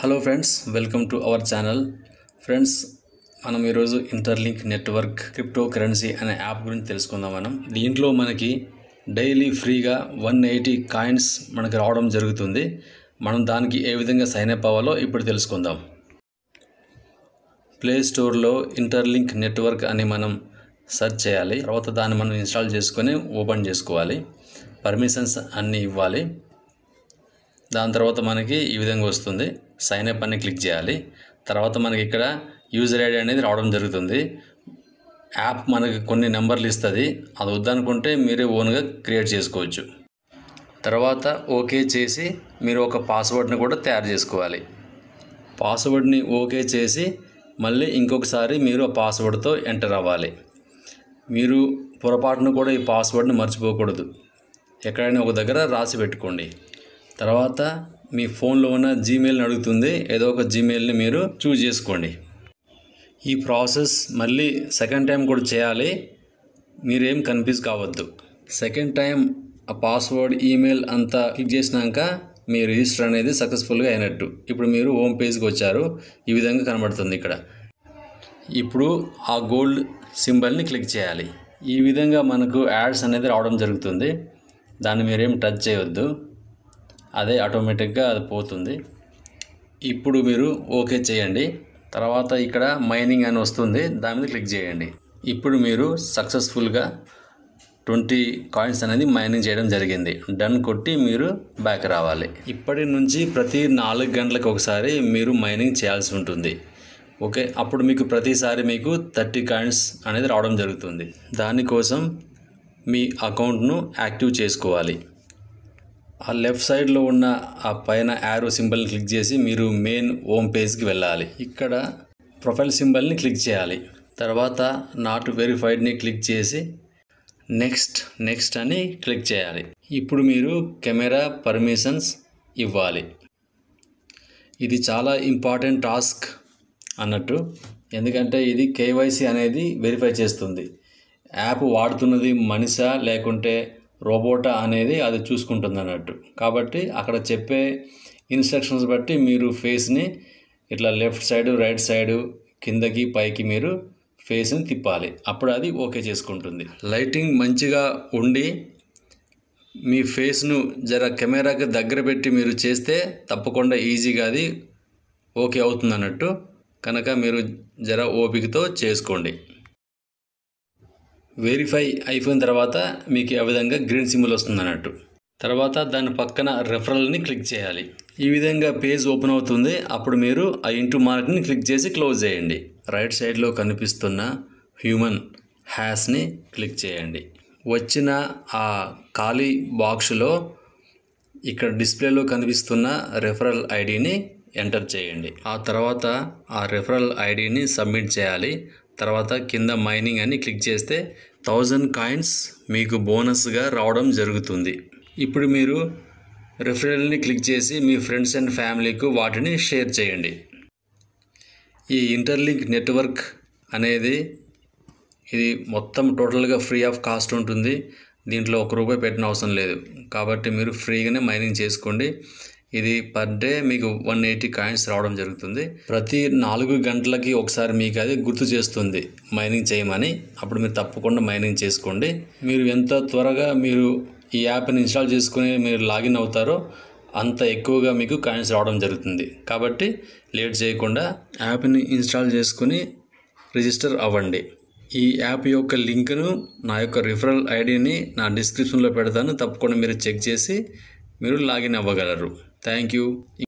Hello friends, welcome to our channel. Friends, మనం ఈరోజు interlink network crypto currency అనే app గురించి తెలుసుకుందాం. దీంట్లో మనకి డైలీ ఫ్రీగా 180 కాయిన్స్ మనకి రావడం జరుగుతుంది. మనం దానికి ఏ విధంగా సైన్ అప్ అవ్వాలో ఇప్పుడు తెలుసుకుందాం. ప్లే స్టోర్లో ఇంటర్లింక్ నెట్వర్క్ అని మనం సెర్చ్ చేయాలి. తర్వాత దాన్ని మనం ఇన్స్టాల్ చేసుకొని ఓపెన్ చేసుకోవాలి. పర్మిషన్స్ అన్నీ ఇవ్వాలి. దాని తర్వాత మనకి ఈ విధంగా వస్తుంది. సైన్ అప్ అని క్లిక్ చేయాలి. తర్వాత మనకి ఇక్కడ యూజర్ ఐడి అనేది రావడం జరుగుతుంది. యాప్ మనకి కొన్ని నెంబర్లు ఇస్తుంది. అది వద్దనుకుంటే మీరే ఓన్గా క్రియేట్ చేసుకోవచ్చు. తర్వాత ఓకే చేసి మీరు ఒక పాస్వర్డ్ని కూడా తయారు చేసుకోవాలి. పాస్వర్డ్ని ఓకే చేసి మళ్ళీ ఇంకొకసారి మీరు ఆ పాస్వర్డ్తో ఎంటర్ అవ్వాలి. మీరు పొరపాటును కూడా ఈ పాస్వర్డ్ని మర్చిపోకూడదు. ఎక్కడైనా ఒక దగ్గర రాసి పెట్టుకోండి. తర్వాత మీ ఫోన్లో ఉన్న జీమెయిల్ని అడుగుతుంది. ఏదో ఒక జీమెయిల్ని మీరు చూజ్ చేసుకోండి. ఈ ప్రాసెస్ మళ్ళీ సెకండ్ టైం కూడా చేయాలి. మీరేం కన్ఫ్యూజ్ కావద్దు. సెకండ్ టైం ఆ పాస్వర్డ్ ఈమెయిల్ అంతా క్లిక్ చేసినాక మీ రిజిస్టర్ అనేది సక్సెస్ఫుల్గా అయినట్టు. ఇప్పుడు మీరు హోమ్ పేజ్కి వచ్చారు. ఈ విధంగా కనబడుతుంది. ఇక్కడ ఇప్పుడు ఆ గోల్డ్ సింబల్ని క్లిక్ చేయాలి. ఈ విధంగా మనకు యాడ్స్ అనేది రావడం జరుగుతుంది. దాన్ని మీరేం టచ్ చేయవద్దు. అదే ఆటోమేటిక్గా అది పోతుంది. ఇప్పుడు మీరు ఓకే చేయండి. తర్వాత ఇక్కడ మైనింగ్ అని వస్తుంది. దాని మీద క్లిక్ చేయండి. ఇప్పుడు మీరు సక్సెస్ఫుల్గా 20 కాయిన్స్ అనేది మైనింగ్ చేయడం జరిగింది. డన్ కొట్టి మీరు బ్యాక్ రావాలి. ఇప్పటి నుంచి ప్రతి 4 గంటలకు ఒకసారి మీరు మైనింగ్ చేయాల్సి ఉంటుంది. ఓకే, అప్పుడు మీకు ప్రతిసారి మీకు 30 కాయిన్స్ అనేది రావడం జరుగుతుంది. దానికోసం మీ అకౌంట్ను యాక్టివ్ చేసుకోవాలి. ఆ లెఫ్ట్ సైడ్లో ఉన్న ఆ పైన యారో సింబల్ని క్లిక్ చేసి మీరు మెయిన్ హోమ్ పేజ్కి వెళ్ళాలి. ఇక్కడ ప్రొఫైల్ సింబల్ని క్లిక్ చేయాలి. తర్వాత నాట్ వెరిఫైడ్ని క్లిక్ చేసి నెక్స్ట్ అని క్లిక్ చేయాలి. ఇప్పుడు మీరు కెమెరా పర్మిషన్స్ ఇవ్వాలి. ఇది చాలా ఇంపార్టెంట్ టాస్క్ అన్నట్టు. ఎందుకంటే ఇది కేవైసీ అనేది వెరిఫై చేస్తుంది. యాప్ వాడుతున్నది మనిషా లేకుంటే రోబోటా అనేది అది చూసుకుంటుంది అన్నట్టు. కాబట్టి అక్కడ చెప్పే ఇన్స్ట్రక్షన్స్ బట్టి మీరు ఫేస్ని ఇట్లా లెఫ్ట్ సైడ్ రైట్ సైడ్ కిందకి పైకి మీరు ఫేస్ని తిప్పాలి. అప్పుడు అది ఓకే చేసుకుంటుంది. లైటింగ్ మంచిగా ఉండి మీ ఫేస్ను జర కెమెరాకి దగ్గర పెట్టి మీరు చేస్తే తప్పకుండా ఈజీగా అది ఓకే అవుతుంది అన్నట్టు. కనుక మీరు జర ఓపికతో చేసుకోండి. వెరిఫై అయిపోయిన తర్వాత మీకు ఆ విధంగా గ్రీన్ సింబల్ వస్తుంది అన్నట్టు. తర్వాత దాని పక్కన రెఫరల్ని క్లిక్ చేయాలి. ఈ విధంగా పేజ్ ఓపెన్ అవుతుంది. అప్పుడు మీరు ఆ ఇంటూ మార్క్ని క్లిక్ చేసి క్లోజ్ చేయండి. రైట్ సైడ్లో కనిపిస్తున్న హ్యూమన్ హ్యాష్ని క్లిక్ చేయండి. వచ్చిన ఆ ఖాళీ బాక్స్లో ఇక్కడ డిస్ప్లేలో కనిపిస్తున్న రెఫరల్ ఐడిని ఎంటర్ చేయండి. ఆ తర్వాత ఆ రెఫరల్ ఐడిని సబ్మిట్ చేయాలి. తర్వాత కింద మైనింగ్ అని క్లిక్ చేస్తే 1000 కాయిన్స్ మీకు బోనస్గా రావడం జరుగుతుంది. ఇప్పుడు మీరు రెఫరల్ని క్లిక్ చేసి మీ ఫ్రెండ్స్ అండ్ ఫ్యామిలీకు వాటిని షేర్ చేయండి. ఈ ఇంటర్లింక్ నెట్వర్క్ అనేది ఇది మొత్తం టోటల్గా ఫ్రీ ఆఫ్ కాస్ట్ ఉంటుంది. దీంట్లో ₹1 పెట్టిన అవసరం లేదు. కాబట్టి మీరు ఫ్రీగానే మైనింగ్ చేసుకోండి. ఇది పర్ డే మీకు 180 కాయిన్స్ రావడం జరుగుతుంది. ప్రతి 4 గంటలకి ఒకసారి మీకు అది గుర్తు చేస్తుంది మైనింగ్ చేయమని. అప్పుడు మీరు తప్పకుండా మైనింగ్ చేసుకోండి. మీరు ఎంత త్వరగా మీరు ఈ యాప్ని ఇన్స్టాల్ చేసుకుని మీరు లాగిన్ అవుతారో అంత ఎక్కువగా మీకు కాయిన్స్ రావడం జరుగుతుంది. కాబట్టి లేట్ చేయకుండా యాప్ని ఇన్స్టాల్ చేసుకుని రిజిస్టర్ అవ్వండి. ఈ యాప్ యొక్క లింక్ను నా యొక్క రిఫరల్ ఐడిని నా డిస్క్రిప్షన్లో పెడతాను. తప్పకుండా మీరు చెక్ చేసి మీరు లాగిన్ అవ్వగలరు. Thank you.